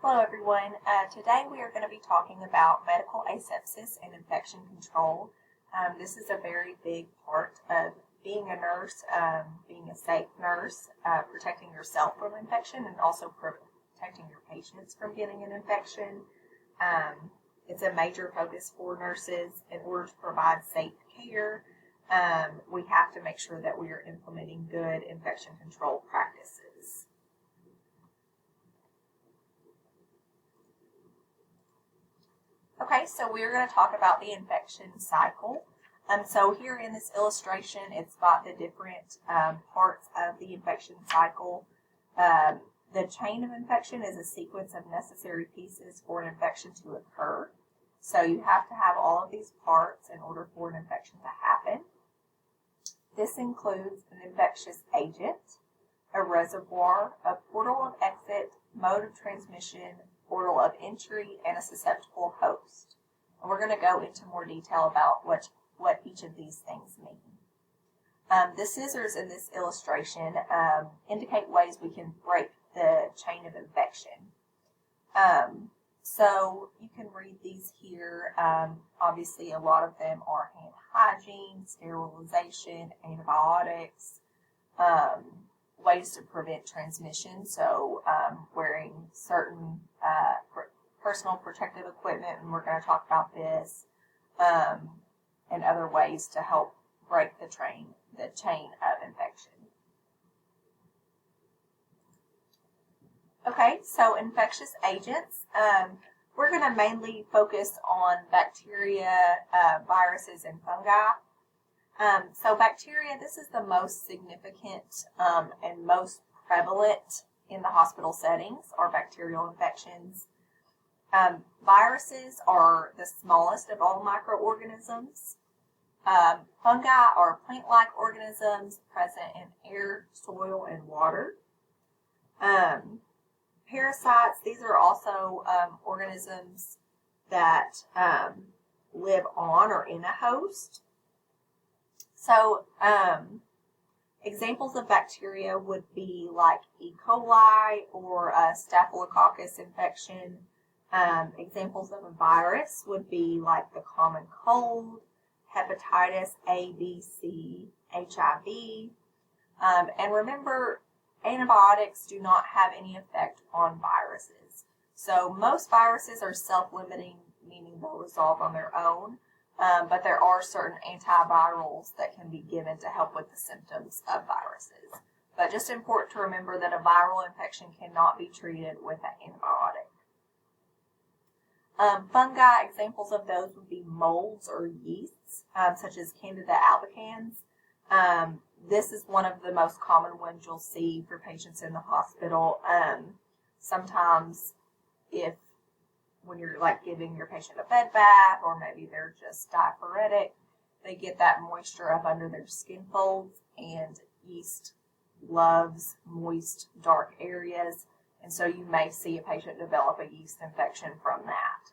Hello everyone. Today we are going to be talking about medical asepsis and infection control. This is a very big part of being a nurse, being a safe nurse, protecting yourself from infection and also protecting your patients from getting an infection. It's a major focus for nurses. In order to provide safe care, we have to make sure that we are implementing good infection control practices. Okay, so we're going to talk about the infection cycle. So here in this illustration, it's got the different parts of the infection cycle. The chain of infection is a sequence of necessary pieces for an infection to occur. So you have to have all of these parts in order for an infection to happen. This includes an infectious agent, a reservoir, a portal of exit, mode of transmission, portal of entry, and a susceptible host. And we're going to go into more detail about what each of these things mean. The scissors in this illustration indicate ways we can break the chain of infection. So you can read these here. Obviously, a lot of them are hand hygiene, sterilization, antibiotics, ways to prevent transmission, so wearing certain personal protective equipment, and we're going to talk about this, and other ways to help break the chain of infection. Okay, so infectious agents. We're going to mainly focus on bacteria, viruses, and fungi. So bacteria, this is the most significant and most prevalent in the hospital settings, are bacterial infections. Viruses are the smallest of all microorganisms. Fungi are plant-like organisms present in air, soil, and water. Parasites, these are also organisms that live on or in a host. So, examples of bacteria would be like E. coli or a staphylococcus infection. Examples of a virus would be like the common cold, hepatitis A, B, C, HIV. And remember, antibiotics do not have any effect on viruses. So most viruses are self-limiting, meaning they'll resolve on their own. But there are certain antivirals that can be given to help with the symptoms of viruses. But just important to remember that a viral infection cannot be treated with an antibiotic. Fungi, examples of those would be molds or yeasts, such as Candida albicans. This is one of the most common ones you'll see for patients in the hospital. Sometimes when you're like giving your patient a bed bath, or maybe they're just diaphoretic, they get that moisture up under their skin folds, and yeast loves moist, dark areas, and so you may see a patient develop a yeast infection from that.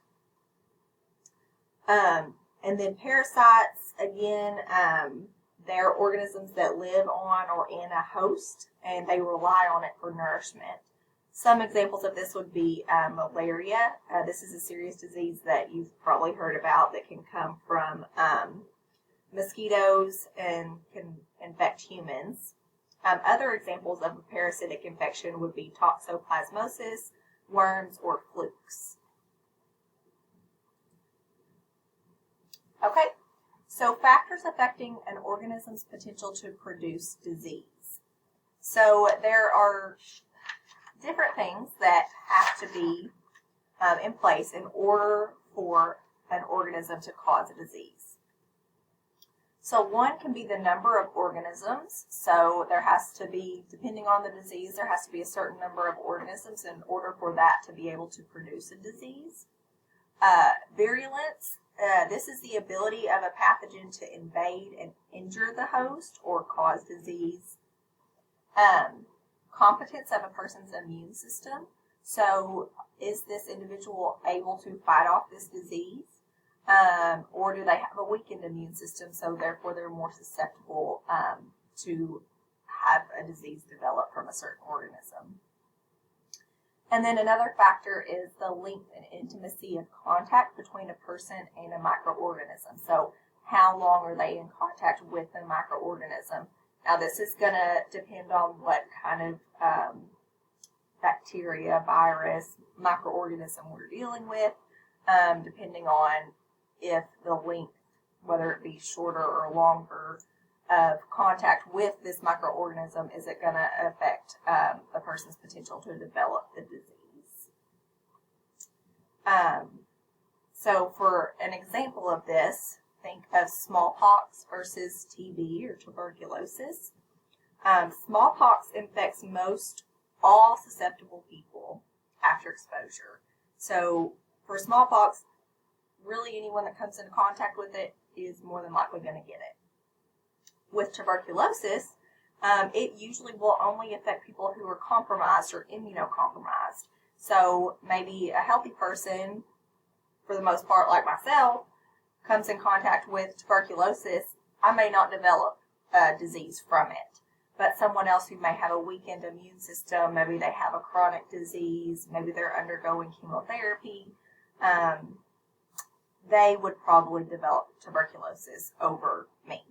And then parasites, again, they're organisms that live on or in a host, and they rely on it for nourishment. Some examples of this would be malaria. This is a serious disease that you've probably heard about that can come from mosquitoes and can infect humans. Other examples of a parasitic infection would be toxoplasmosis, worms, or flukes. Okay, so factors affecting an organism's potential to produce disease. So there are different things that have to be in place in order for an organism to cause a disease. So one can be the number of organisms. So there has to be, depending on the disease, there has to be a certain number of organisms in order for that to be able to produce a disease. Virulence, this is the ability of a pathogen to invade and injure the host or cause disease. Competence of a person's immune system. So is this individual able to fight off this disease? Or do they have a weakened immune system, so therefore they're more susceptible to have a disease develop from a certain organism? And then another factor is the length and intimacy of contact between a person and a microorganism. So how long are they in contact with the microorganism? Now this is going to depend on what kind of bacteria, virus, microorganism we're dealing with, depending on if the length, whether it be shorter or longer, of contact with this microorganism, is it going to affect the person's potential to develop the disease. So for an example of this, think of smallpox versus TB or tuberculosis. Smallpox infects most all susceptible people after exposure. So for smallpox, really anyone that comes into contact with it is more than likely going to get it. With tuberculosis, it usually will only affect people who are compromised or immunocompromised. So maybe a healthy person, for the most part like myself, comes in contact with tuberculosis, I may not develop a disease from it. But someone else who may have a weakened immune system, maybe they have a chronic disease, maybe they're undergoing chemotherapy, they would probably develop tuberculosis over me.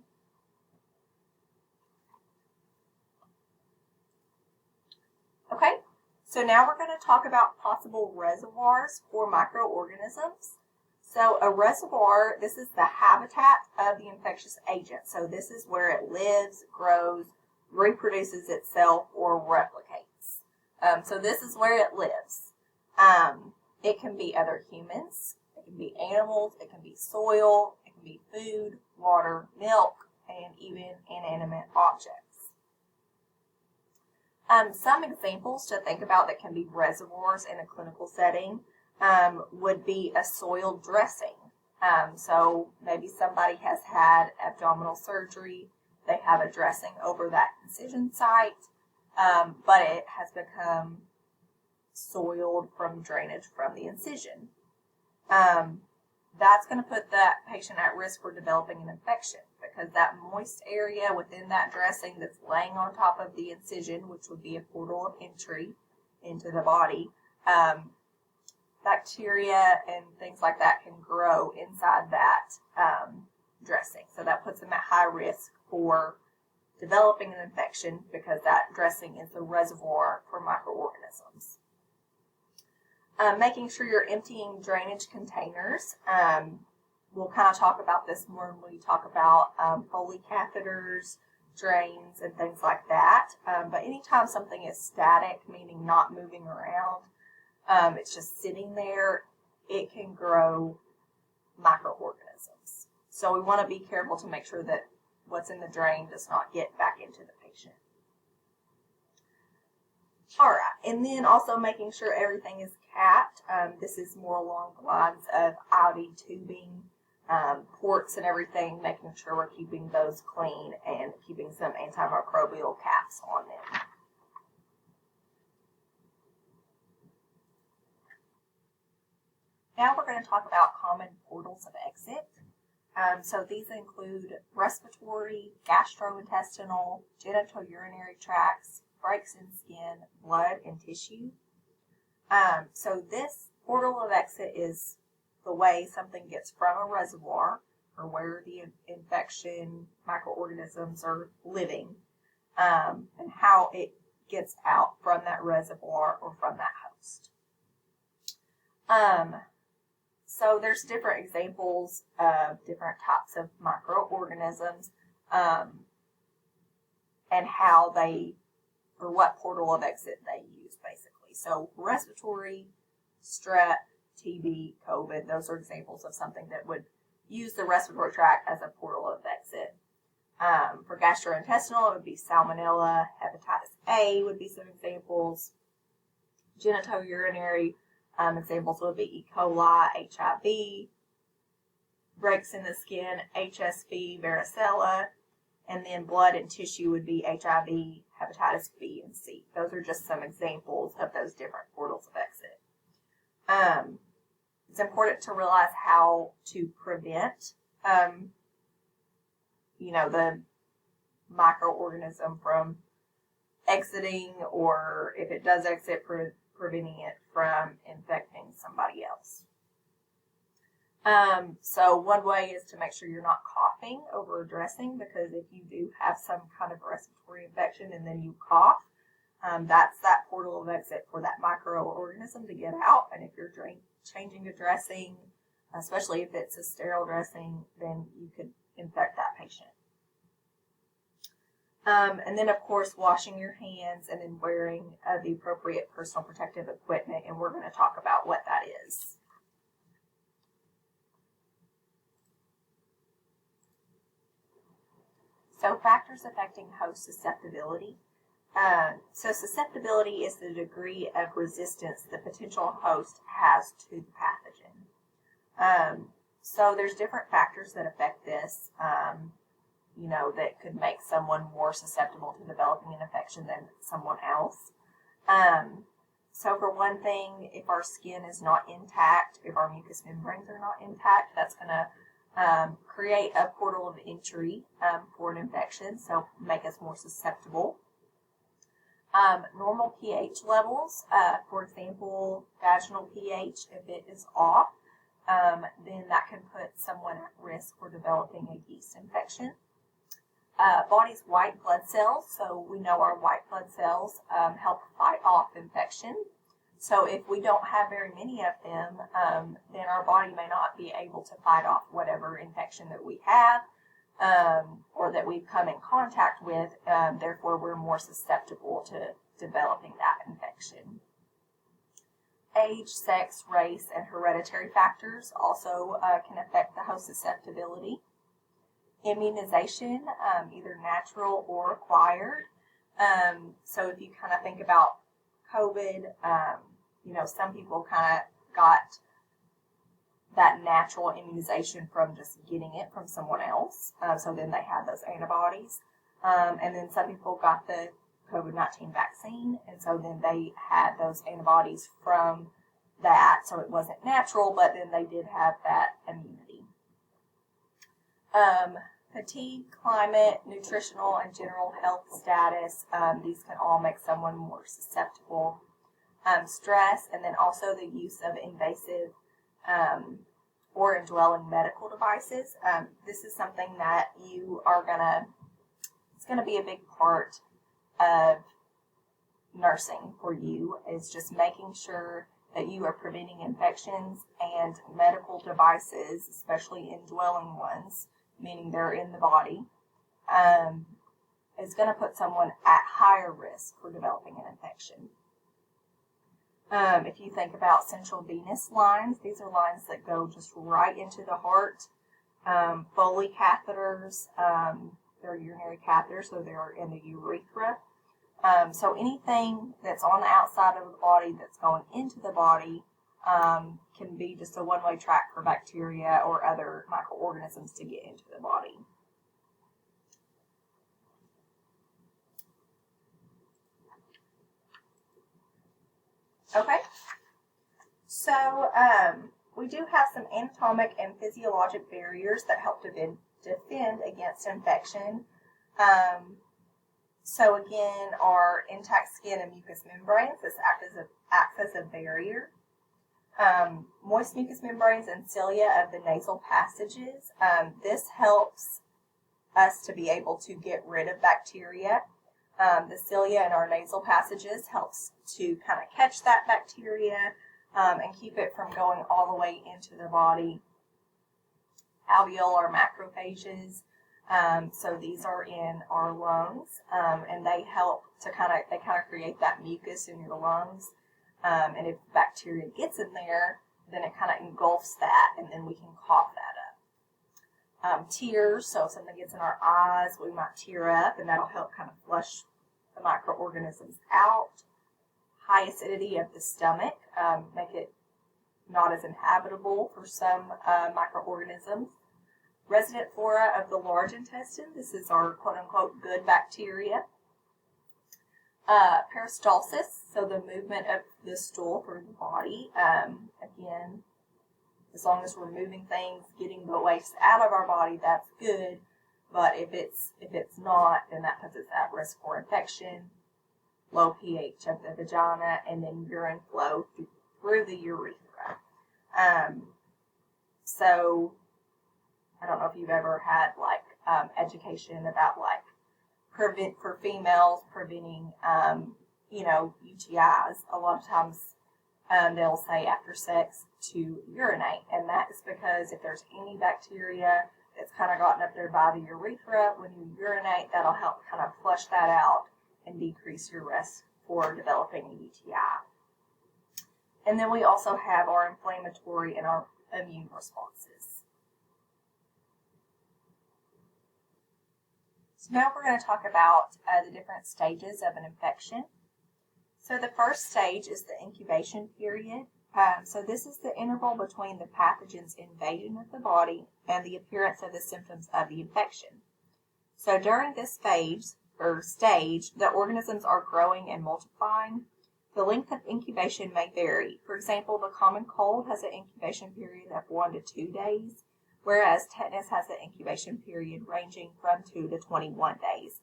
Okay, so now we're going to talk about possible reservoirs for microorganisms. So a reservoir, this is the habitat of the infectious agent. So this is where it lives, grows, reproduces itself, or replicates. So this is where it lives. It can be other humans, it can be animals, it can be soil, it can be food, water, milk, and even inanimate objects. Some examples to think about that can be reservoirs in a clinical setting would be a soil dressing. So maybe somebody has had abdominal surgery, they have a dressing over that incision site, but it has become soiled from drainage from the incision. That's going to put that patient at risk for developing an infection because that moist area within that dressing that's laying on top of the incision, which would be a portal of entry into the body, bacteria and things like that can grow inside that dressing. So that puts them at high risk for developing an infection because that dressing is the reservoir for microorganisms. Making sure you're emptying drainage containers. We'll kind of talk about this more when we talk about Foley catheters, drains, and things like that. But anytime something is static, meaning not moving around, it's just sitting there, it can grow microorganisms. So we want to be careful to make sure that what's in the drain does not get back into the patient. All right, and then also making sure everything is capped. This is more along the lines of IV tubing, ports and everything, making sure we're keeping those clean and keeping some antimicrobial caps on them. Now we're going to talk about common portals of exit. So these include respiratory, gastrointestinal, genitourinary tracts, breaks in skin, blood, and tissue. So this portal of exit is the way something gets from a reservoir, or where the infection microorganisms are living, and how it gets out from that reservoir or from that host. So there's different examples of different types of microorganisms and how they, or what portal of exit they use, basically. So respiratory, strep, TB, COVID, those are examples of something that would use the respiratory tract as a portal of exit. For gastrointestinal, it would be salmonella, hepatitis A would be some examples. Genitourinary examples would be E. coli, HIV, breaks in the skin, HSV, varicella, and then blood and tissue would be HIV, hepatitis B and C. Those are just some examples of those different portals of exit. It's important to realize how to prevent, the microorganism from exiting, or if it does exit, preventing it from infecting somebody else. So one way is to make sure you're not coughing over dressing, because if you do have some kind of respiratory infection and then you cough, that's that portal of exit for that microorganism to get out. And if you're changing a dressing, especially if it's a sterile dressing, then you could infect that patient. And then, of course, washing your hands and then wearing the appropriate personal protective equipment, and we're going to talk about what that is. So factors affecting host susceptibility. So susceptibility is the degree of resistance the potential host has to the pathogen. So there's different factors that affect this, that could make someone more susceptible to developing an infection than someone else. So for one thing, if our skin is not intact, if our mucous membranes are not intact, that's going to create a portal of entry for an infection, so make us more susceptible. Normal pH levels, for example, vaginal pH, if it is off, then that can put someone at risk for developing a yeast infection. Body's white blood cells, so we know our white blood cells help fight off infection. So if we don't have very many of them, then our body may not be able to fight off whatever infection that we have or that we've come in contact with. Therefore, we're more susceptible to developing that infection. Age, sex, race, and hereditary factors also can affect the host susceptibility. Immunization, either natural or acquired. So if you kind of think about COVID, some people kind of got that natural immunization from just getting it from someone else. So then they had those antibodies. And then some people got the COVID-19 vaccine, and so then they had those antibodies from that. So it wasn't natural, but then they did have that immunity. Fatigue, climate, nutritional, and general health status, these can all make someone more susceptible. Stress, and then also the use of invasive or indwelling medical devices. This is something that you are it's going to be a big part of nursing for you, is just making sure that you are preventing infections, and medical devices, especially indwelling ones, meaning they're in the body, is going to put someone at higher risk for developing an infection. If you think about central venous lines, these are lines that go just right into the heart. Foley catheters, they're urinary catheters, so they're in the urethra. So anything that's on the outside of the body that's going into the body can be just a one-way track for bacteria or other microorganisms to get into the body. Okay, so we do have some anatomic and physiologic barriers that help to defend against infection. So again, our intact skin and mucous membranes, this acts as a barrier. Moist mucous membranes and cilia of the nasal passages. This helps us to be able to get rid of bacteria. The cilia in our nasal passages helps to kind of catch that bacteria and keep it from going all the way into the body. Alveolar macrophages, so these are in our lungs, and they help to kind of create that mucus in your lungs. And if bacteria gets in there, then it kind of engulfs that, and then we can cough that up. Tears, so if something gets in our eyes, we might tear up, and that'll help kind of flush the microorganisms out. High acidity of the stomach, make it not as inhabitable for some microorganisms. Resident flora of the large intestine, this is our quote-unquote good bacteria. Peristalsis, so the movement of the stool through the body. Again, as long as we're moving things, getting the waste out of our body, that's good. But if it's not, then that puts us at risk for infection. low pH of the vagina, and then urine flow through the urethra. So I don't know if you've ever had like education about like for females preventing UTIs. A lot of times they'll say after sex to urinate, and that is because if there's any bacteria that's kind of gotten up there by the urethra, when you urinate, that'll help kind of flush that out and decrease your risk for developing a UTI. And then we also have our inflammatory and our immune responses. So now we're going to talk about the different stages of an infection. So the first stage is the incubation period. So this is the interval between the pathogen's invasion of the body and the appearance of the symptoms of the infection. So during this phase or stage, the organisms are growing and multiplying. The length of incubation may vary. For example, the common cold has an incubation period of 1 to 2 days, whereas tetanus has an incubation period ranging from 2 to 21 days.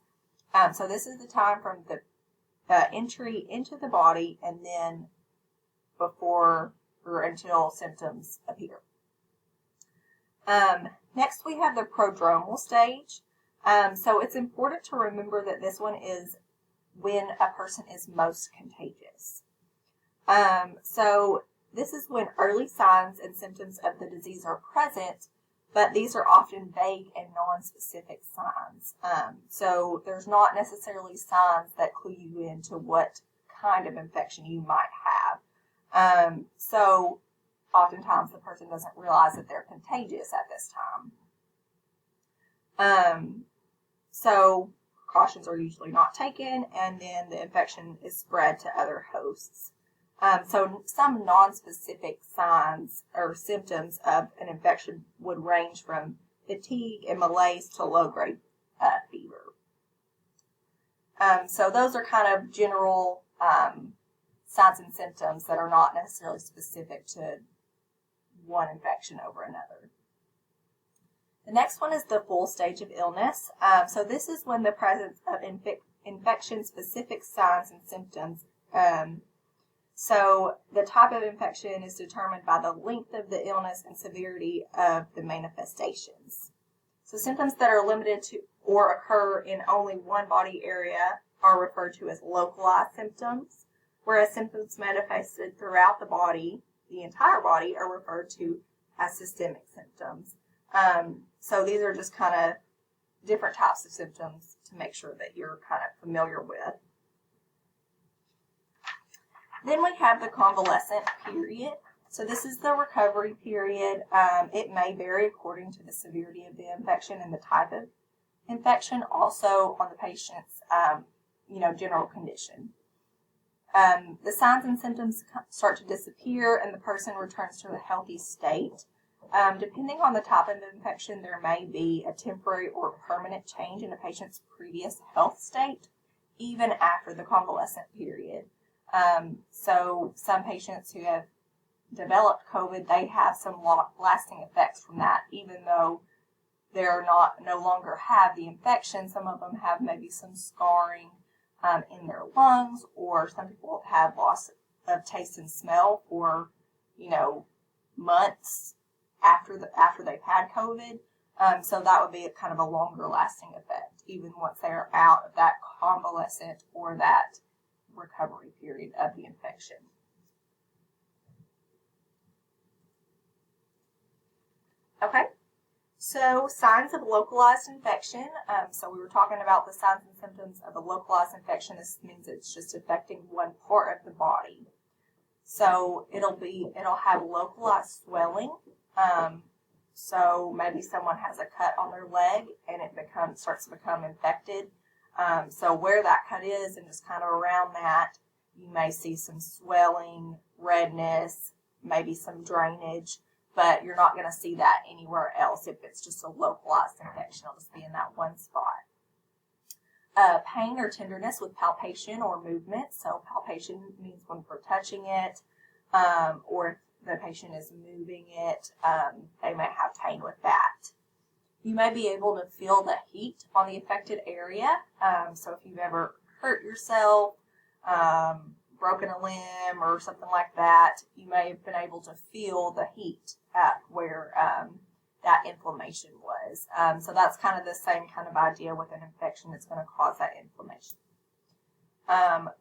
So this is the time from the entry into the body and then before or until symptoms appear. Next, we have the prodromal stage. So it's important to remember that this one is when a person is most contagious. So this is when early signs and symptoms of the disease are present, but these are often vague and non-specific signs. So there's not necessarily signs that clue you into what kind of infection you might have. So oftentimes the person doesn't realize that they're contagious at this time. So precautions are usually not taken, and then the infection is spread to other hosts. So some non-specific signs or symptoms of an infection would range from fatigue and malaise to low-grade fever. So those are kind of general signs and symptoms that are not necessarily specific to one infection over another. The next one is the full stage of illness. So this is when the presence of infection-specific signs and symptoms. So the type of infection is determined by the length of the illness and severity of the manifestations. So symptoms that are limited to or occur in only one body area are referred to as localized symptoms, whereas symptoms manifested throughout the body, the entire body, are referred to as systemic symptoms. So these are just kind of different types of symptoms to make sure that you're kind of familiar with. Then we have the convalescent period. So this is the recovery period. It may vary according to the severity of the infection and the type of infection, also on the patient's general condition. The signs and symptoms start to disappear and the person returns to a healthy state. Depending on the type of infection, there may be a temporary or permanent change in a patient's previous health state, even after the convalescent period. So some patients who have developed COVID, they have some lasting effects from that, even though they're no longer have the infection. Some of them have maybe some scarring in their lungs, or some people have loss of taste and smell for, months after they've had COVID. So that would be a kind of a longer lasting effect, even once they're out of that convalescent or that recovery period of the infection. Okay, so signs of localized infection. So we were talking about the signs and symptoms of a localized infection. This means it's just affecting one part of the body. So it'll have localized swelling. So maybe someone has a cut on their leg and it starts to become infected. So where that cut is and just kind of around that, you may see some swelling, redness, maybe some drainage, but you're not going to see that anywhere else if it's just a localized infection. It'll just be in that one spot. Pain or tenderness with palpation or movement. So palpation means when we're touching it, or if the patient is moving it, they may have pain with that. You may be able to feel the heat on the affected area. So if you've ever hurt yourself, broken a limb or something like that, you may have been able to feel the heat at where that inflammation was. So that's kind of the same kind of idea with an infection that's going to cause that inflammation.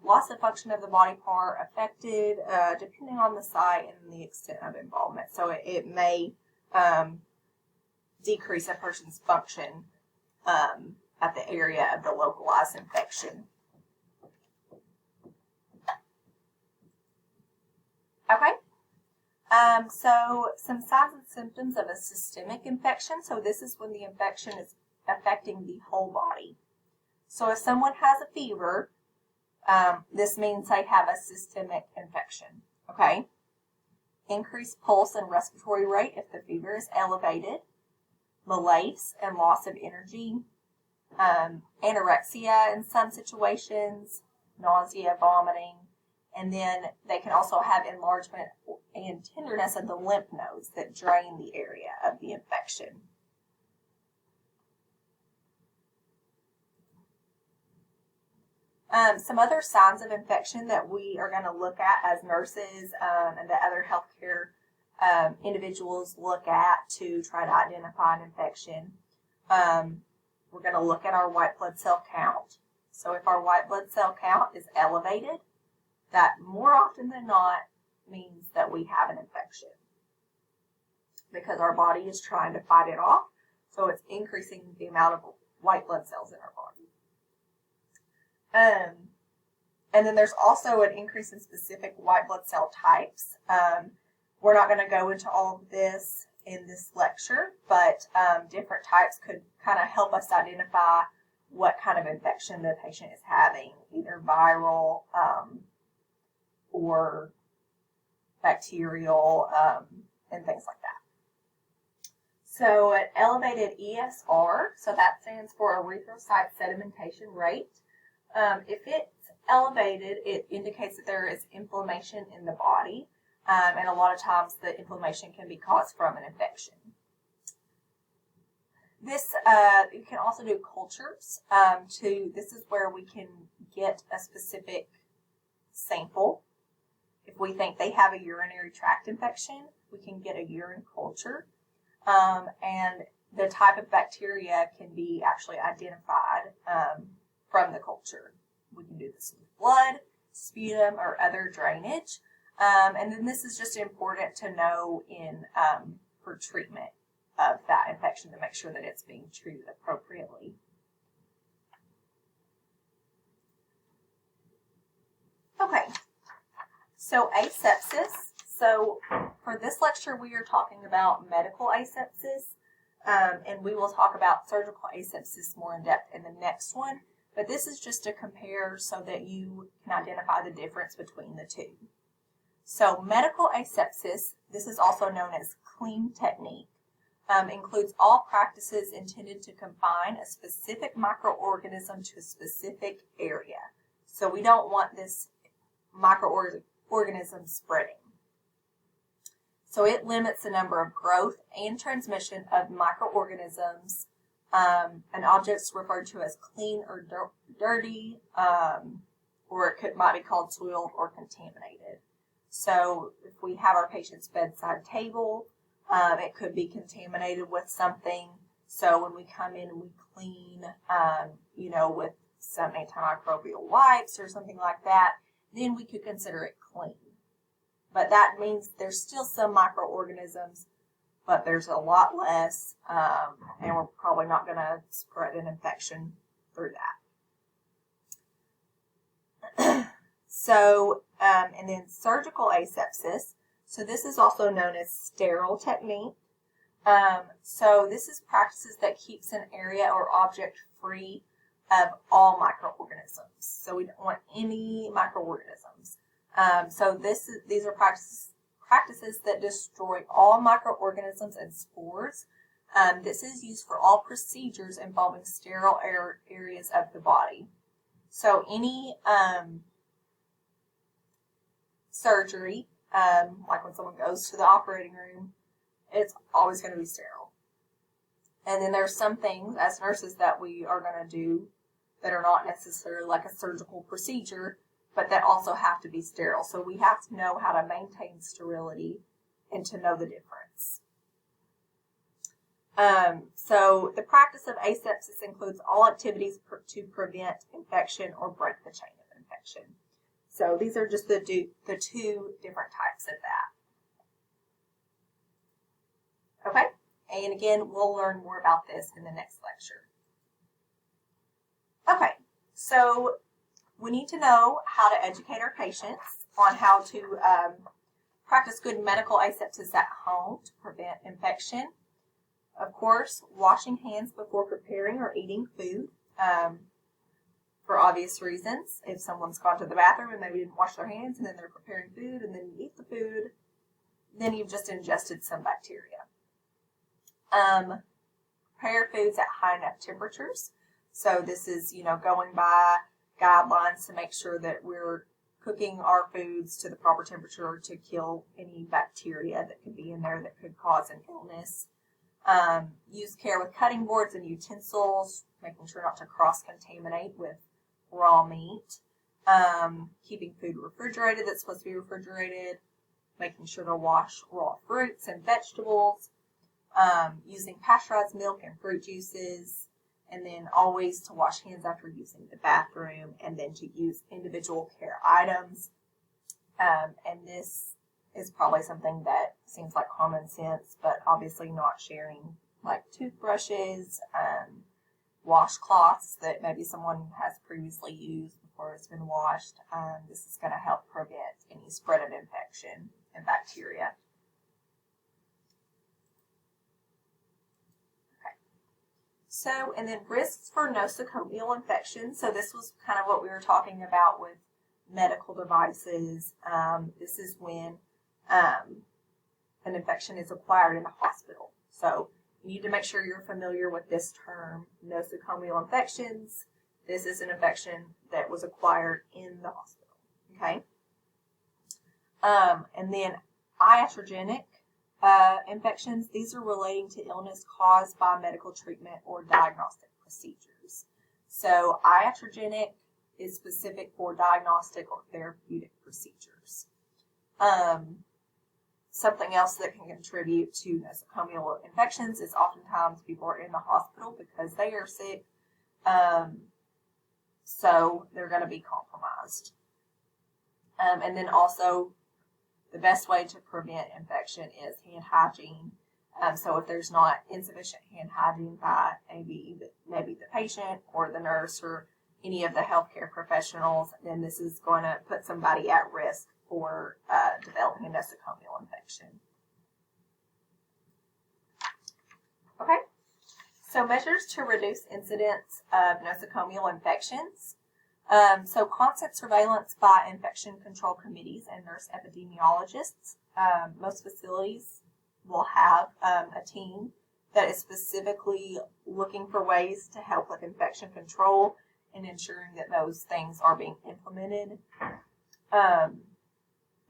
Loss of function of the body part affected, depending on the site and the extent of involvement. So it may decrease a person's function at the area of the localized infection. Okay. So some signs and symptoms of a systemic infection. So this is when the infection is affecting the whole body. So if someone has a fever, this means they have a systemic infection. Okay. Increased pulse and respiratory rate if the fever is elevated. Malaise and loss of energy. Anorexia in some situations. Nausea, vomiting. And then they can also have enlargement and tenderness of the lymph nodes that drain the area of the infection. Some other signs of infection that we are going to look at as nurses and that other healthcare individuals look at to try to identify an infection. We're going to look at our white blood cell count. So if our white blood cell count is elevated, that more often than not means that we have an infection because our body is trying to fight it off. So it's increasing the amount of white blood cells in our body. And then there's also an increase in specific white blood cell types. We're not going to go into all of this in this lecture, but different types could kind of help us identify what kind of infection the patient is having, either viral, or bacterial, and things like that. So an elevated ESR, so that stands for erythrocyte sedimentation rate. If it's elevated, it indicates that there is inflammation in the body, and a lot of times the inflammation can be caused from an infection. This, you can also do cultures. This is where we can get a specific sample. If we think they have a urinary tract infection, we can get a urine culture. And the type of bacteria can be actually identified from the culture. We can do this with blood, sputum, or other drainage. And then this is just important to know for treatment of that infection to make sure that it's being treated appropriately. Okay. So asepsis. So for this lecture, we are talking about medical asepsis, and we will talk about surgical asepsis more in depth in the next one. But this is just to compare so that you can identify the difference between the two. So medical asepsis, this is also known as clean technique, includes all practices intended to confine a specific microorganism to a specific area. So we don't want this microorganism spreading. So it limits the number of growth and transmission of microorganisms and objects referred to as clean or dirty, or it might be called soiled or contaminated. So if we have our patient's bedside table, it could be contaminated with something. So when we come in and we clean, with some antimicrobial wipes or something like that, then we could consider it clean. But that means there's still some microorganisms, but there's a lot less, and we're probably not going to spread an infection through that. So, and then surgical asepsis. So this is also known as sterile technique. So this is practices that keeps an area or object free of all microorganisms. So we don't want any microorganisms. So these are practices that destroy all microorganisms and spores. This is used for all procedures involving sterile areas of the body. So any surgery, like when someone goes to the operating room, it's always going to be sterile. And then there's some things as nurses that we are going to do that are not necessarily like a surgical procedure, but that also have to be sterile. So we have to know how to maintain sterility and to know the difference. So the practice of asepsis includes all activities to prevent infection or break the chain of infection. So these are just the two different types of that. Okay, and again, we'll learn more about this in the next lecture. Okay, so we need to know how to educate our patients on how to practice good medical asepsis at home to prevent infection. Of course, washing hands before preparing or eating food for obvious reasons. If someone's gone to the bathroom and maybe didn't wash their hands and then they're preparing food and then you eat the food, then you've just ingested some bacteria. Prepare foods at high enough temperatures. So this is, going by guidelines to make sure that we're cooking our foods to the proper temperature to kill any bacteria that could be in there that could cause an illness. Use care with cutting boards and utensils, making sure not to cross-contaminate with raw meat. Keeping food refrigerated that's supposed to be refrigerated. Making sure to wash raw fruits and vegetables. Using pasteurized milk and fruit juices. And then always to wash hands after using the bathroom. And then to use individual care items. And this is probably something that seems like common sense, but obviously not sharing like toothbrushes, washcloths that maybe someone has previously used before it's been washed. This is going to help prevent any spread of infection and bacteria. Okay. So, and then risks for nosocomial infection. So this was kind of what we were talking about with medical devices. This is when an infection is acquired in a hospital. So you need to make sure you're familiar with this term, nosocomial infections. This is an infection that was acquired in the hospital. Okay. And then iatrogenic infections. These are relating to illness caused by medical treatment or diagnostic procedures. So iatrogenic is specific for diagnostic or therapeutic procedures. Something else that can contribute to nosocomial infections is oftentimes people are in the hospital because they are sick, so they're going to be compromised. And then also, the best way to prevent infection is hand hygiene. So if there's not insufficient hand hygiene by maybe the patient or the nurse or any of the healthcare professionals, then this is going to put somebody at risk for developing a nosocomial infection. Okay, so measures to reduce incidence of nosocomial infections. So constant surveillance by infection control committees and nurse epidemiologists. Most facilities will have a team that is specifically looking for ways to help with infection control and ensuring that those things are being implemented.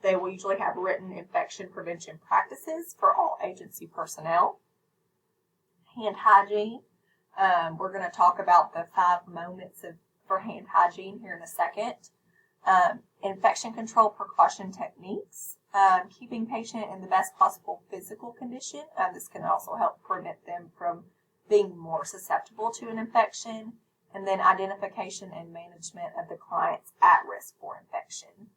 They will usually have written infection prevention practices for all agency personnel. Hand hygiene. We're going to talk about the 5 moments for hand hygiene here in a second. Infection control precaution techniques. Keeping patient in the best possible physical condition. This can also help prevent them from being more susceptible to an infection. And then identification and management of the clients at risk for infection.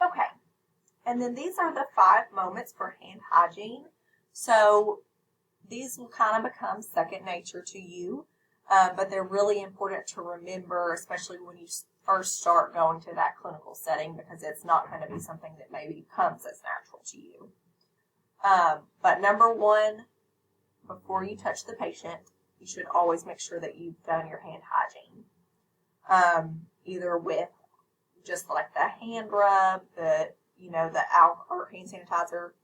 Okay, and then these are the 5 moments for hand hygiene. So these will kind of become second nature to you, but they're really important to remember, especially when you first start going to that clinical setting, because it's not going to be something that maybe comes as natural to you. But number 1, before you touch the patient, you should always make sure that you've done your hand hygiene, either with just like the hand rub, the alcohol or hand sanitizer,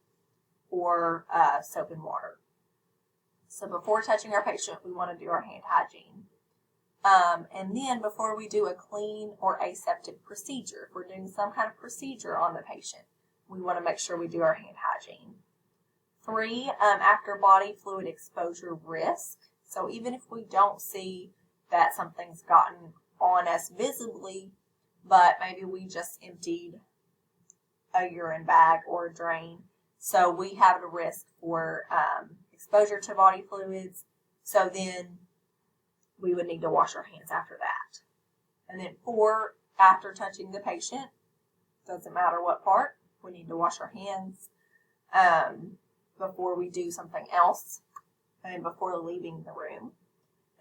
or soap and water. So before touching our patient, we want to do our hand hygiene. And then before we do a clean or aseptic procedure, if we're doing some kind of procedure on the patient, we want to make sure we do our hand hygiene. 3, after body fluid exposure risk. So even if we don't see that something's gotten on us visibly, but maybe we just emptied a urine bag or a drain, so we have a risk for exposure to body fluids, so then we would need to wash our hands after that. And then 4, after touching the patient, doesn't matter what part, we need to wash our hands before we do something else and before leaving the room.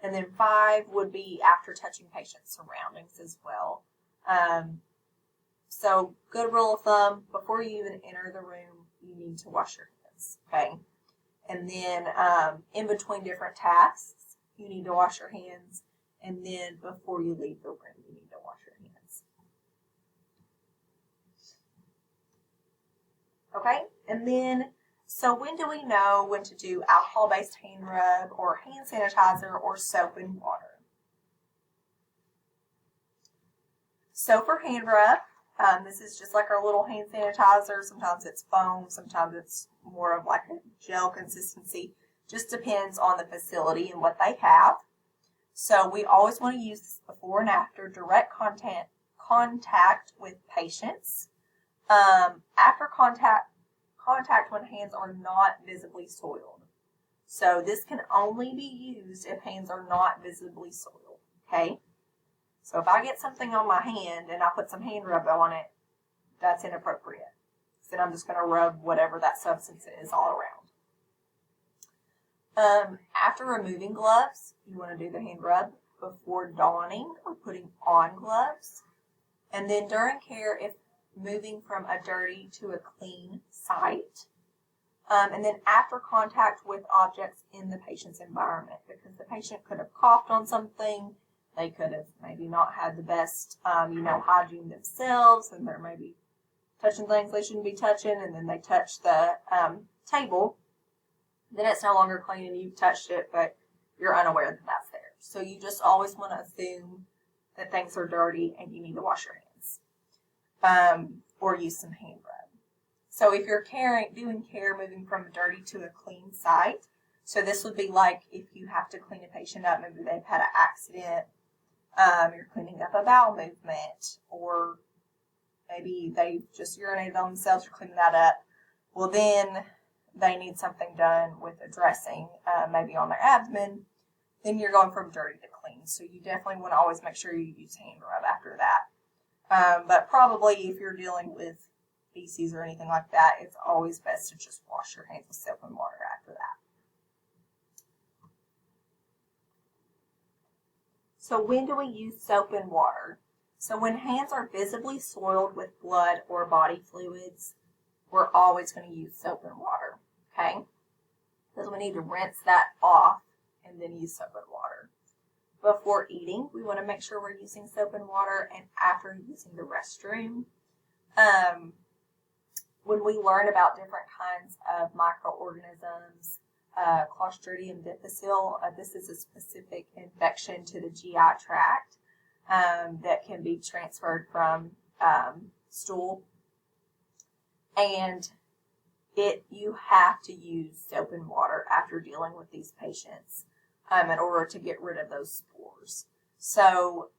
And then 5 would be after touching patient's surroundings as well. So good rule of thumb, before you even enter the room, you need to wash your hands, okay? And then in between different tasks, you need to wash your hands. And then before you leave the room, you need to wash your hands. Okay, and then, so when do we know when to do alcohol-based hand rub or hand sanitizer or soap and water? So for hand rub, this is just like our little hand sanitizer. Sometimes it's foam, sometimes it's more of like a gel consistency. Just depends on the facility and what they have. So we always want to use this before and after direct contact with patients. After contact when hands are not visibly soiled. So this can only be used if hands are not visibly soiled, okay? So if I get something on my hand and I put some hand rub on it, that's inappropriate. Then I'm just going to rub whatever that substance is all around. After removing gloves, you want to do the hand rub before donning or putting on gloves. And then during care, if moving from a dirty to a clean site. And then after contact with objects in the patient's environment, because the patient could have coughed on something, they could have maybe not had the best, hygiene themselves, and they're maybe touching things they shouldn't be touching, and then they touch the table. Then it's no longer clean and you've touched it, but you're unaware that that's there. So you just always want to assume that things are dirty and you need to wash your hands or use some hand rub. So if you're doing care moving from a dirty to a clean site, so this would be like if you have to clean a patient up, maybe they've had an accident, you're cleaning up a bowel movement, or maybe they just urinated on themselves, you're cleaning that up. Well, then they need something done with a dressing, maybe on their abdomen, then you're going from dirty to clean. So you definitely want to always make sure you use hand rub after that. But probably if you're dealing with feces or anything like that, it's always best to just wash your hands with soap and water after that. So when do we use soap and water? So when hands are visibly soiled with blood or body fluids, we're always going to use soap and water, okay? Because we need to rinse that off and then use soap and water. Before eating, we want to make sure we're using soap and water, and after using the restroom. When we learn about different kinds of microorganisms, Clostridium difficile, this is a specific infection to the GI tract that can be transferred from stool. And you have to use soap and water after dealing with these patients in order to get rid of those spores. So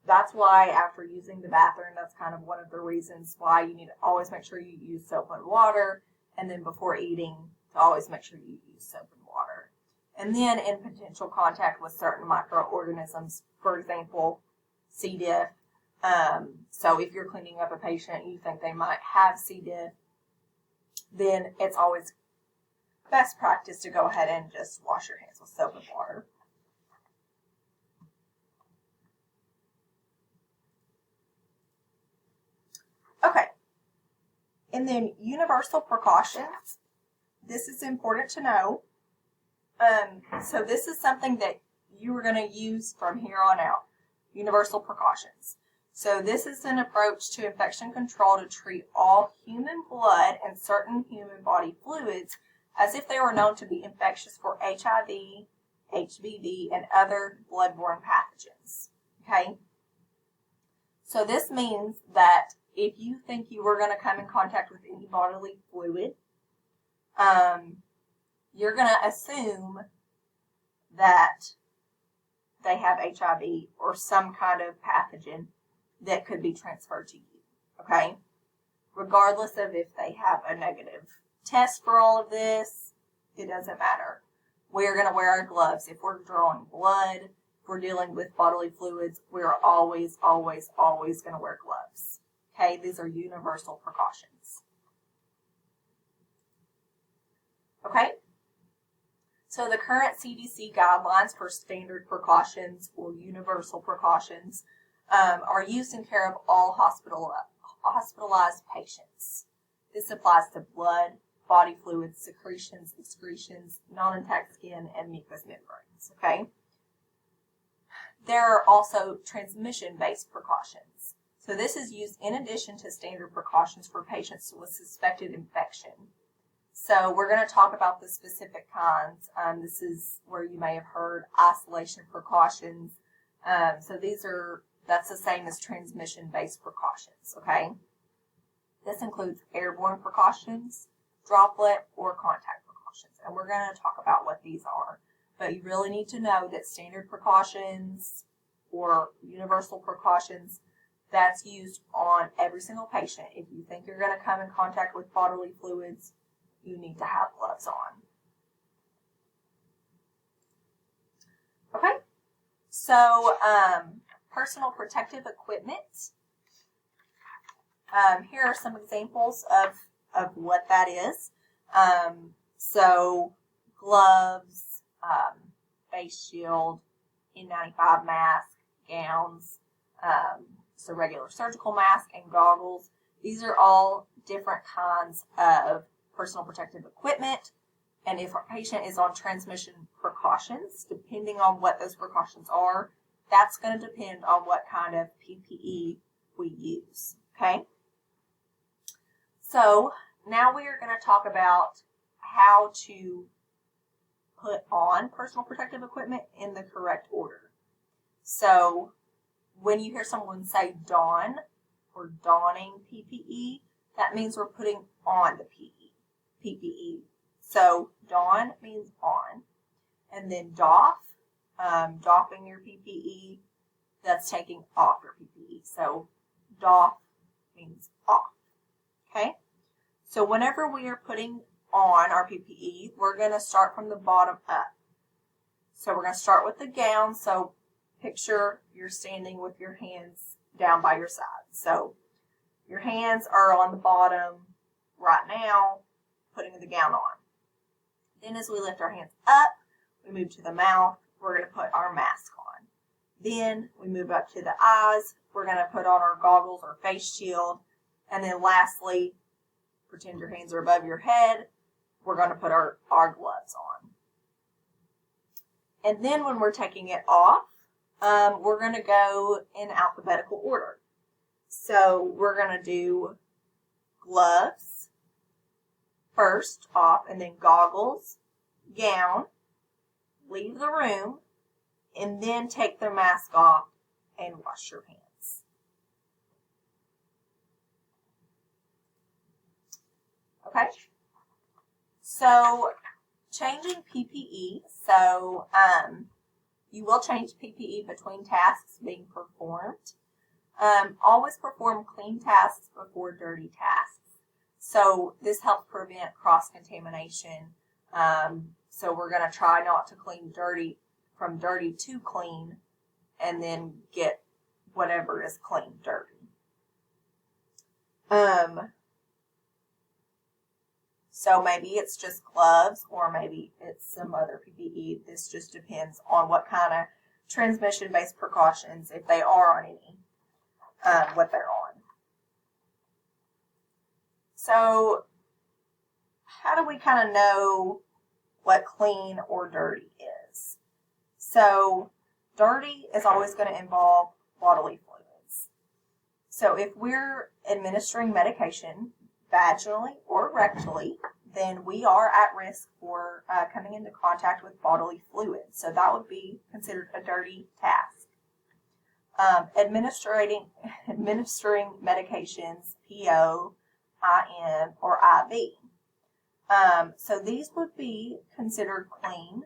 that's why after using the bathroom, that's kind of one of the reasons why you need to always make sure you use soap and water. And then before eating, to always make sure you use soap and water. And then in potential contact with certain microorganisms, for example, C. diff. So if you're cleaning up a patient and you think they might have C. diff, then it's always best practice to go ahead and just wash your hands with soap and water. Okay. And then universal precautions. This is important to know. So this is something that you are going to use from here on out. Universal precautions. So this is an approach to infection control to treat all human blood and certain human body fluids as if they were known to be infectious for HIV, HBV, and other bloodborne pathogens. Okay? So this means that if you think you were going to come in contact with any bodily fluid, you're going to assume that they have HIV or some kind of pathogen that could be transferred to you, okay? Regardless of if they have a negative test for all of this, it doesn't matter. We're going to wear our gloves. If we're drawing blood, if we're dealing with bodily fluids, we're always, always, always going to wear gloves. Okay, these are universal precautions. Okay, so the current CDC guidelines for standard precautions or universal precautions are used in care of all hospitalized patients. This applies to blood, body fluids, secretions, excretions, non-intact skin, and mucous membranes, okay? There are also transmission-based precautions. So this is used in addition to standard precautions for patients with suspected infection. So we're going to talk about the specific kinds. This is where you may have heard isolation precautions. So that's the same as transmission-based precautions, okay? This includes airborne precautions, droplet, or contact precautions. And we're going to talk about what these are. But you really need to know that standard precautions or universal precautions, that's used on every single patient. If you think you're going to come in contact with bodily fluids, you need to have gloves on. Okay, so personal protective equipment. Here are some examples of what that is. So gloves, face shield, N95 mask, gowns, so regular surgical mask and goggles. These are all different kinds of personal protective equipment. And if our patient is on transmission precautions, depending on what those precautions are, that's going to depend on what kind of PPE we use, okay? So now we are going to talk about how to put on personal protective equipment in the correct order. So when you hear someone say don or donning PPE, that means we're putting on the PPE. So don means on, and then doff, doffing your PPE, that's taking off your PPE. So doff means off, okay? So whenever we are putting on our PPE, we're going to start from the bottom up. So we're going to start with the gown. So picture you're standing with your hands down by your side. So your hands are on the bottom right now, putting the gown on. Then as we lift our hands up, we move to the mouth. We're going to put our mask on. Then we move up to the eyes. We're going to put on our goggles or face shield. And then lastly, pretend your hands are above your head. We're going to put our gloves on. And then when we're taking it off, we're going to go in alphabetical order. So we're going to do gloves first off, and then goggles, gown, leave the room, and then take the mask off and wash your hands. Okay? So changing PPE. So you will change PPE between tasks being performed. Always perform clean tasks before dirty tasks. So this helps prevent cross-contamination. So we're going to try not to clean dirty from dirty to clean and then get whatever is clean dirty. So maybe it's just gloves or maybe it's some other PPE. This just depends on what kind of transmission-based precautions, if they are on any, what they're on. So how do we kind of know what clean or dirty is? So dirty is always going to involve bodily fluids. So if we're administering medication vaginally or rectally, then we are at risk for coming into contact with bodily fluids. So that would be considered a dirty task. Administering medications, PO, IM, or IV. So these would be considered clean.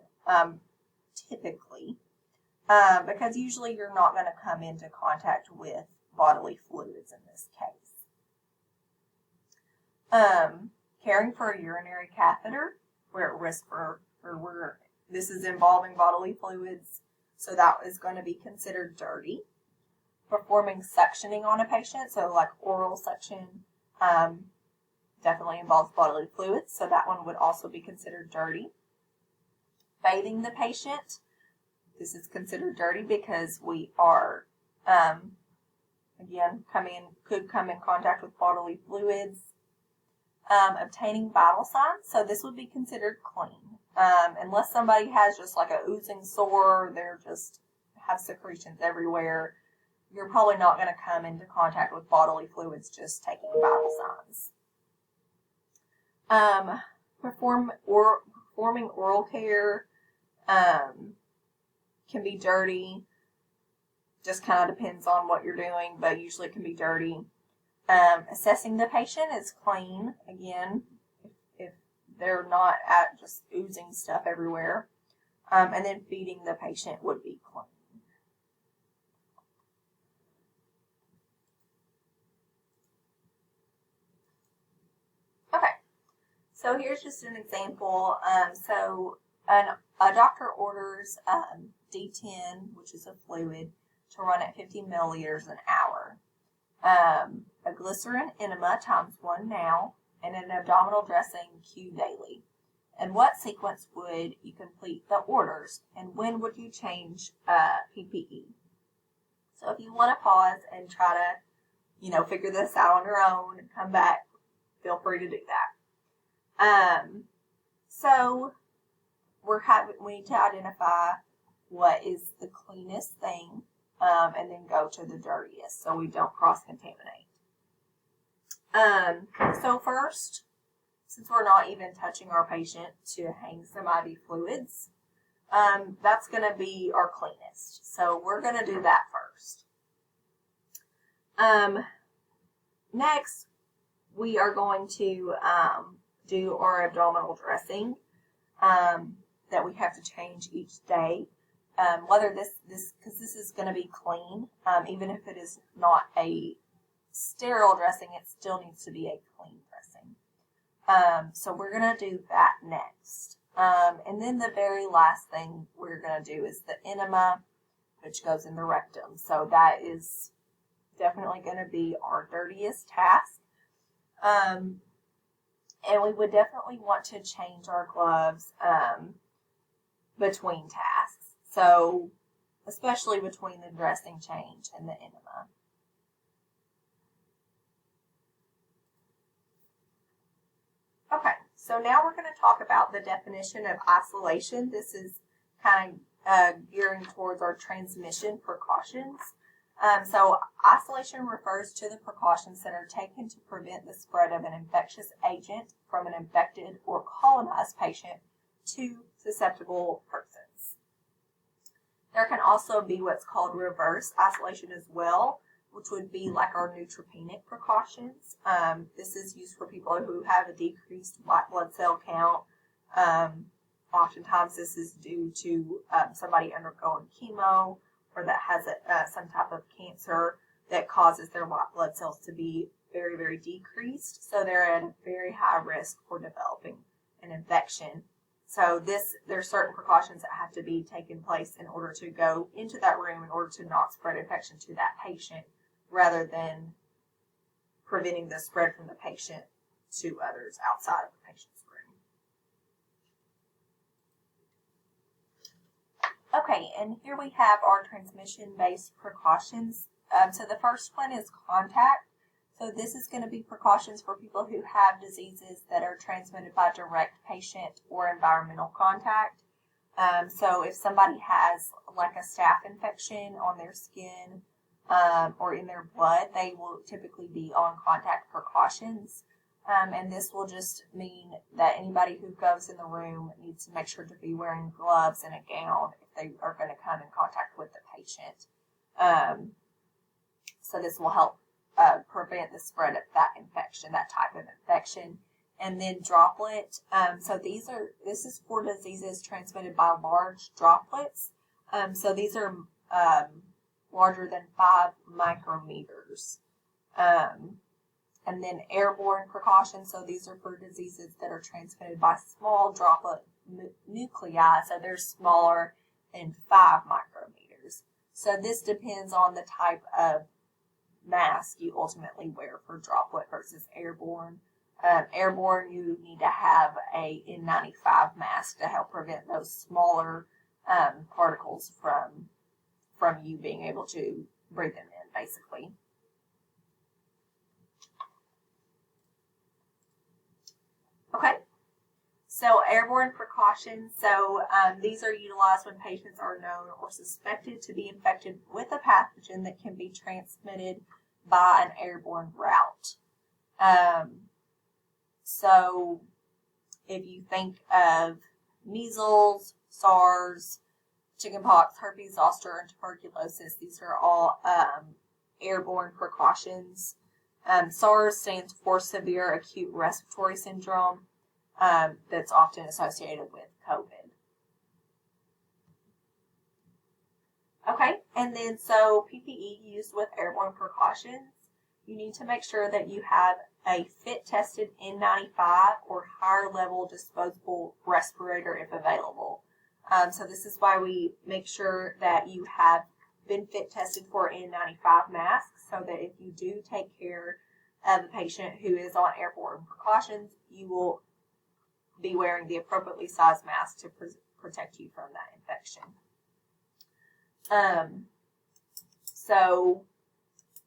typically, because usually you're not going to come into contact with bodily fluids in this case. Caring for a urinary catheter, we're at risk for, this is involving bodily fluids, so that is going to be considered dirty. Performing suctioning on a patient, so like oral suction, definitely involves bodily fluids, so that one would also be considered dirty. Bathing the patient, this is considered dirty because we are, again, could come in contact with bodily fluids. Obtaining vital signs, so this would be considered clean. Unless somebody has just like a oozing sore, they're just have secretions everywhere, you're probably not going to come into contact with bodily fluids just taking vital signs. Performing oral care can be dirty. Just kind of depends on what you're doing, but usually it can be dirty. Assessing the patient is clean, again, if they're not at just oozing stuff everywhere. And then feeding the patient would be clean. Okay, so here's just an example. A doctor orders D10, which is a fluid, to run at 50 milliliters an hour. A glycerin enema ×1 now, and an abdominal dressing Q daily. In what sequence would you complete the orders, and when would you change PPE? So if you want to pause and try to, figure this out on your own and come back, feel free to do that. So we need to identify what is the cleanest thing, and then go to the dirtiest so we don't cross-contaminate. So first, since we're not even touching our patient to hang some IV fluids, that's going to be our cleanest. So we're going to do that first. Next, we are going to do our abdominal dressing that we have to change each day. Whether because this is going to be clean, even if it is not a sterile dressing, it still needs to be a clean dressing. So we're going to do that next. And then the very last thing we're going to do is the enema, which goes in the rectum. So that is definitely going to be our dirtiest task. And we would definitely want to change our gloves between tasks. So especially between the dressing change and the enema. Okay, so now we're going to talk about the definition of isolation. This is kind of gearing towards our transmission precautions. So isolation refers to the precautions that are taken to prevent the spread of an infectious agent from an infected or colonized patient to susceptible persons. There can also be what's called reverse isolation as well, which would be like our neutropenic precautions. This is used for people who have a decreased white blood cell count. Oftentimes this is due to somebody undergoing chemo or that has some type of cancer that causes their white blood cells to be very, very decreased. So they're at a very high risk for developing an infection. So there are certain precautions that have to be taken place in order to go into that room in order to not spread infection to that patient, rather than preventing the spread from the patient to others outside of the patient's room. Okay, and here we have our transmission-based precautions. So the first one is contact. So this is going to be precautions for people who have diseases that are transmitted by direct patient or environmental contact. So if somebody has like a staph infection on their skin or in their blood, they will typically be on contact precautions. And this will just mean that anybody who goes in the room needs to make sure to be wearing gloves and a gown if they are going to come in contact with the patient. So this will help prevent the spread of that infection, that type of infection. and then droplet. So this is for diseases transmitted by large droplets. So these are larger than 5 micrometers. And then airborne precautions. So these are for diseases that are transmitted by small droplet nuclei. So they're smaller than 5 micrometers. So this depends on the type of mask you ultimately wear for droplet versus airborne. Airborne, you need to have a N95 mask to help prevent those smaller particles from you being able to breathe them in, basically. Okay, so airborne precautions. So these are utilized when patients are known or suspected to be infected with a pathogen that can be transmitted by an airborne route. So if you think of measles, SARS, chickenpox, herpes zoster, and tuberculosis, these are all airborne precautions. SARS stands for severe acute respiratory syndrome. That's often associated with COVID. Okay, and then so PPE used with airborne precautions, you need to make sure that you have a fit-tested N95 or higher level disposable respirator if available. So this is why we make sure that you have been fit tested for N95 masks, so that if you do take care of a patient who is on airborne precautions, you will be wearing the appropriately sized mask to protect you from that infection. So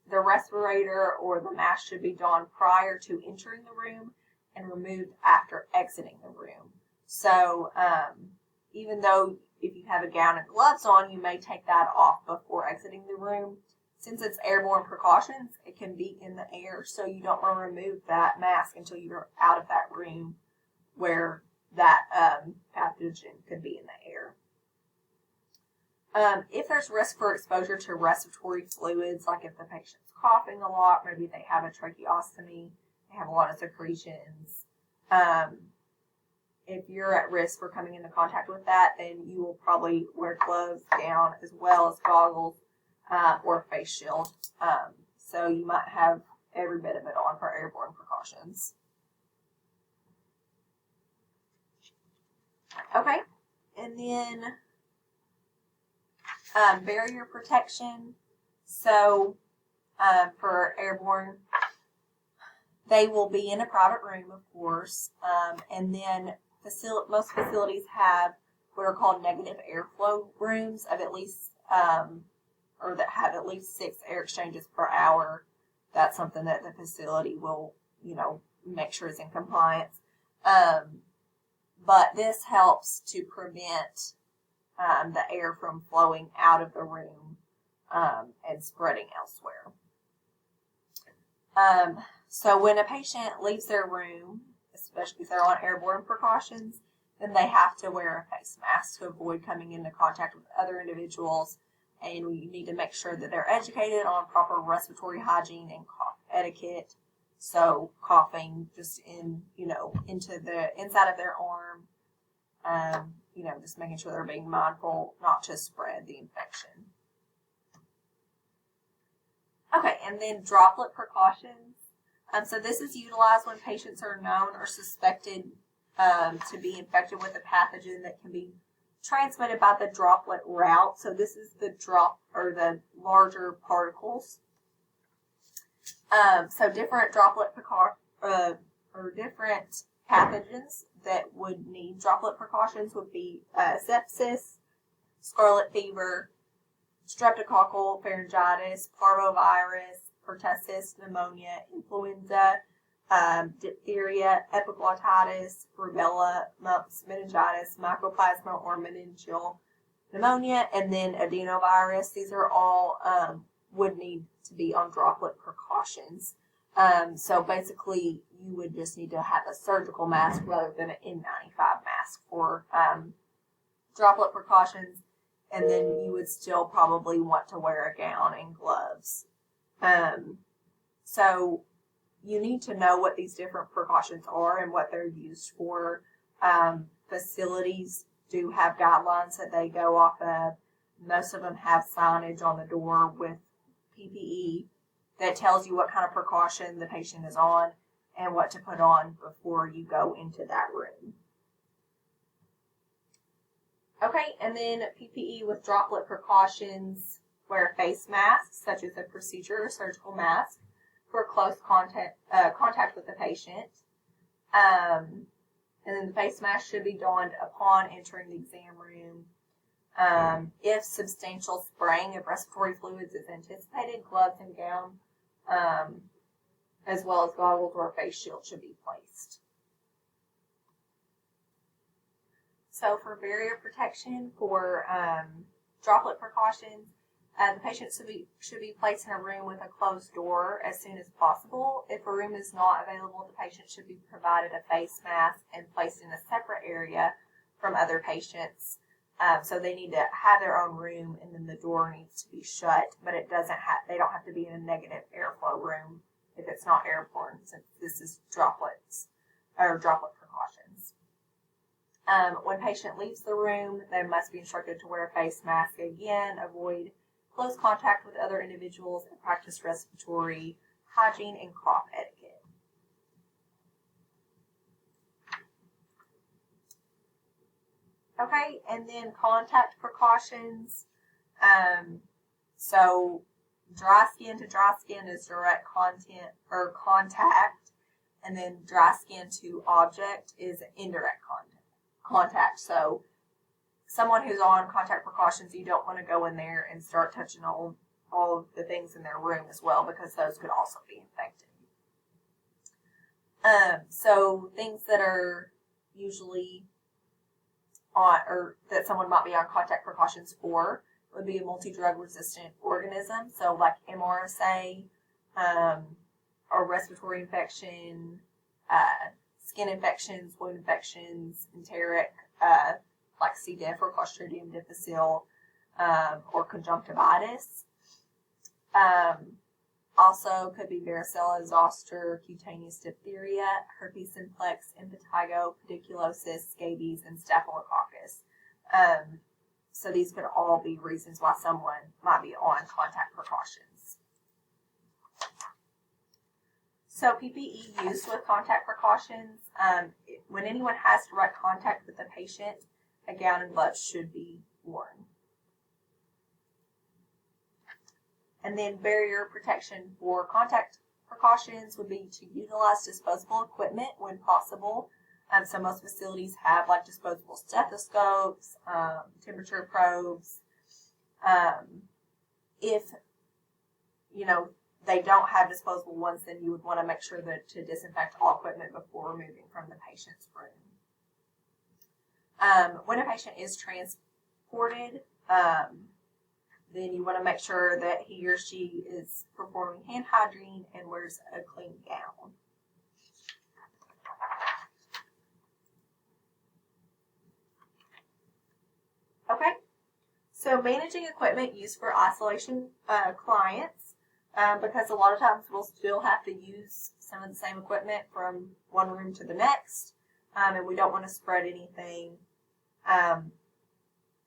the respirator or the mask should be donned prior to entering the room and removed after exiting the room. So even though if you have a gown and gloves on, you may take that off before exiting the room. Since it's airborne precautions, it can be in the air, so you don't want to remove that mask until you're out of that room where that pathogen could be in the air. If there's risk for exposure to respiratory fluids, like if the patient's coughing a lot, maybe they have a tracheostomy, they have a lot of secretions, if you're at risk for coming into contact with that, then you will probably wear gloves, gown, as well as goggles or a face shield. So you might have every bit of it on for airborne precautions. Okay, and then barrier protection. So for airborne, they will be in a private room, of course, and then most facilities have what are called negative airflow rooms of at least, or that have at least 6 air exchanges per hour. That's something that the facility will, make sure is in compliance. But this helps to prevent the air from flowing out of the room and spreading elsewhere. So when a patient leaves their room, especially if they're on airborne precautions, then they have to wear a face mask to avoid coming into contact with other individuals. And we need to make sure that they're educated on proper respiratory hygiene and cough etiquette. So coughing just into the inside of their arm, just making sure they're being mindful not to spread the infection. Okay, and then droplet precautions. So this is utilized when patients are known or suspected to be infected with a pathogen that can be transmitted by the droplet route. So this is the the larger particles. So different droplet or different pathogens that would need droplet precautions would be sepsis, scarlet fever, streptococcal pharyngitis, parvovirus, pertussis, pneumonia, influenza, diphtheria, epiglottitis, rubella, mumps, meningitis, mycoplasma or meningeal pneumonia, and then adenovirus. These are all would need to be on droplet precautions. So basically, you would just need to have a surgical mask rather than an N95 mask for droplet precautions, and then you would still probably want to wear a gown and gloves. So you need to know what these different precautions are and what they're used for. Facilities do have guidelines that they go off of. Most of them have signage on the door with PPE that tells you what kind of precaution the patient is on and what to put on before you go into that room. Okay, and then PPE with droplet precautions, wear face masks, such as a procedure or surgical mask, for close contact with the patient. And then the face mask should be donned upon entering the exam room. If substantial spraying of respiratory fluids is anticipated, gloves and gown, as well as goggles or a face shield should be placed. So for barrier protection, for droplet precautions, the patient should be placed in a room with a closed door as soon as possible. If a room is not available, the patient should be provided a face mask and placed in a separate area from other patients. So they need to have their own room, and then the door needs to be shut, but they don't have to be in a negative airflow room if it's not airborne, since this is droplet precautions. When patient leaves the room, they must be instructed to wear a face mask again, avoid close contact with other individuals, and practice respiratory hygiene and cough etiquette. Okay, and then contact precautions. So dry skin to dry skin is direct contact, and then dry skin to object is indirect contact. So someone who's on contact precautions, you don't want to go in there and start touching all of the things in their room as well, because those could also be infected. So things that are usually on, or that someone might be on contact precautions for, would be a multi-drug resistant organism, so like MRSA, or respiratory infection, skin infections, wound infections, enteric, like C. diff or Clostridium difficile, or conjunctivitis. Also could be varicella zoster, cutaneous diphtheria, herpes simplex, impetigo, pediculosis, scabies, and staphylococcus. So these could all be reasons why someone might be on contact precautions. So PPE use with contact precautions, when anyone has direct contact with the patient, a gown and gloves should be worn. And then barrier protection for contact precautions would be to utilize disposable equipment when possible. So most facilities have like disposable stethoscopes, temperature probes. If they don't have disposable ones, then you would want to make sure to disinfect all equipment before removing from the patient's room. When a patient is transported, then you want to make sure that he or she is performing hand hygiene and wears a clean gown. Okay, so managing equipment used for isolation clients, because a lot of times we'll still have to use some of the same equipment from one room to the next, and we don't want to spread anything.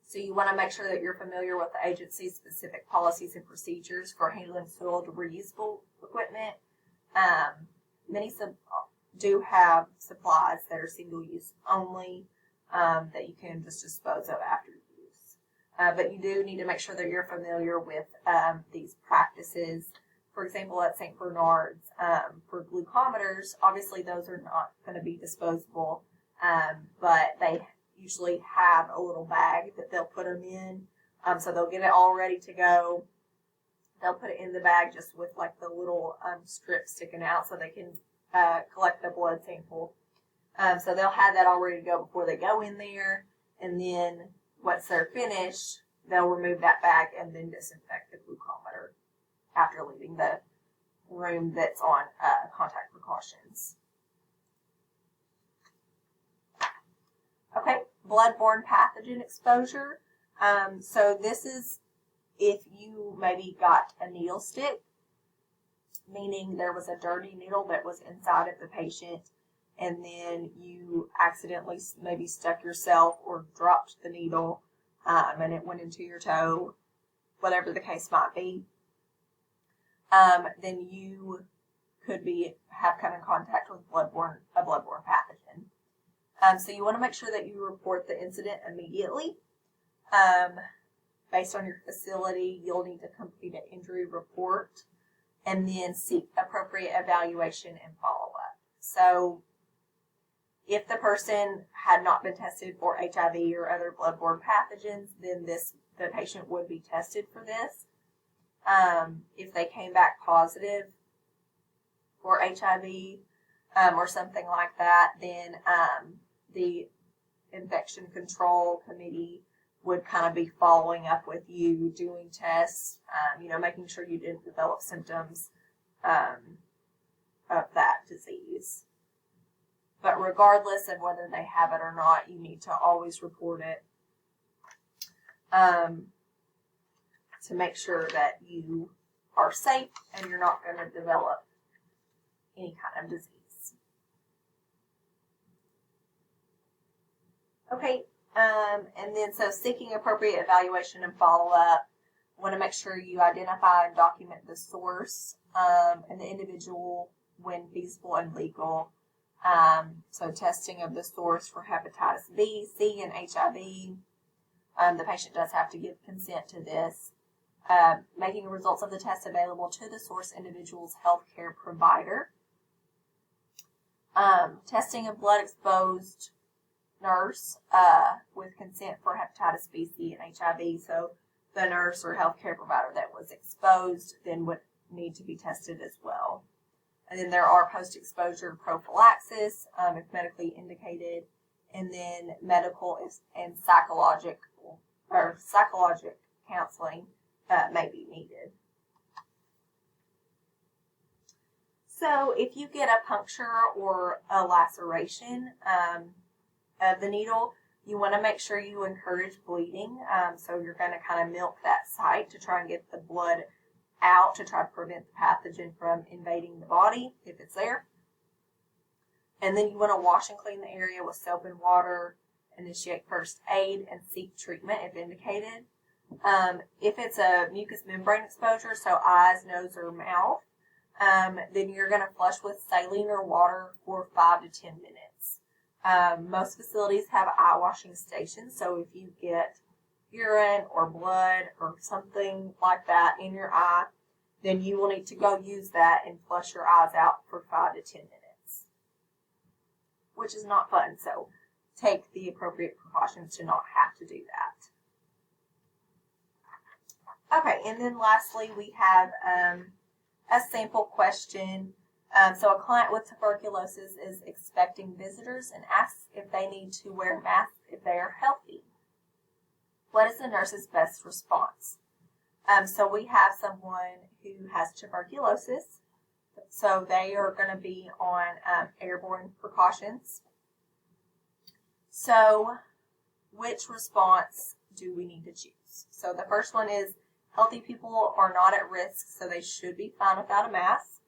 So you want to make sure that you're familiar with the agency's specific policies and procedures for handling soiled reusable equipment. Many do have supplies that are single use only, that you can just dispose of after use. But you do need to make sure that you're familiar with these practices. For example, at St. Bernard's, for glucometers, obviously those are not going to be disposable, but they usually have a little bag that they'll put them in. So they'll get it all ready to go. They'll put it in the bag just with like the little strip sticking out so they can collect the blood sample. So they'll have that all ready to go before they go in there. And then once they're finished, they'll remove that bag and then disinfect the glucometer after leaving the room that's on contact precautions. Okay, blood-borne pathogen exposure. So this is if you maybe got a needle stick meaning there was a dirty needle that was inside of the patient, and then you accidentally maybe stuck yourself or dropped the needle, and it went into your toe, whatever the case might be, then you could have come in contact with a bloodborne pathogen. So you want to make sure that you report the incident immediately. Based on your facility, you'll need to complete an injury report and then seek appropriate evaluation and follow-up. So if the person had not been tested for HIV or other bloodborne pathogens, then the patient would be tested for this. If they came back positive for HIV or something like that, then the infection control committee would kind of be following up with you, doing tests, making sure you didn't develop symptoms of that disease. But regardless of whether they have it or not, you need to always report it to make sure that you are safe and you're not going to develop any kind of disease. Okay, and then so seeking appropriate evaluation and follow-up, want to make sure you identify and document the source and the individual when feasible and legal. So testing of the source for hepatitis B, C, and HIV. The patient does have to give consent to this. Making results of the test available to the source individual's healthcare provider. Testing a blood-exposed nurse with consent for hepatitis B, C, and HIV. So the nurse or healthcare provider that was exposed then would need to be tested as well. And then there are post-exposure prophylaxis if medically indicated, and then medical and psychologic counseling may be needed. So if you get a puncture or a laceration of the needle, you want to make sure you encourage bleeding. So you're going to kind of milk that site to try and get the blood out to try to prevent the pathogen from invading the body if it's there. And then you want to wash and clean the area with soap and water, initiate first aid, and seek treatment if indicated. If it's a mucous membrane exposure, so eyes, nose, or mouth, then you're going to flush with saline or water for 5 to 10 minutes. Most facilities have eye washing stations, so if you get urine or blood or something like that in your eye, then you will need to go use that and flush your eyes out for 5 to 10 minutes, which is not fun. So take the appropriate precautions to not have to do that. Okay, and then lastly, we have a sample question. So a client with tuberculosis is expecting visitors and asks if they need to wear masks if they are healthy. What is the nurse's best response? So we have someone who has tuberculosis, so they are going to be on airborne precautions. So which response do we need to choose? So the first one is healthy people are not at risk, so they should be fine without a mask.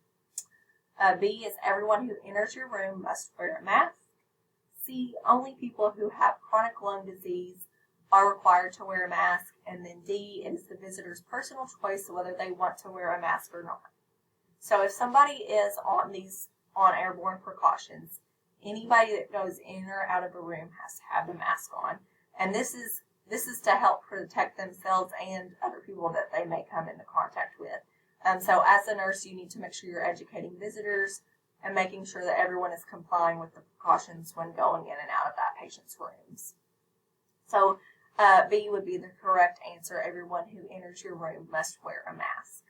B is everyone who enters your room must wear a mask. C, only people who have chronic lung disease are required to wear a mask. And then D, it is the visitor's personal choice whether they want to wear a mask or not. So if somebody is on airborne precautions, anybody that goes in or out of a room has to have the mask on. And this is to help protect themselves and other people that they may come into contact with. So as a nurse, you need to make sure you're educating visitors and making sure that everyone is complying with the precautions when going in and out of that patient's rooms. So B would be the correct answer. Everyone who enters your room must wear a mask.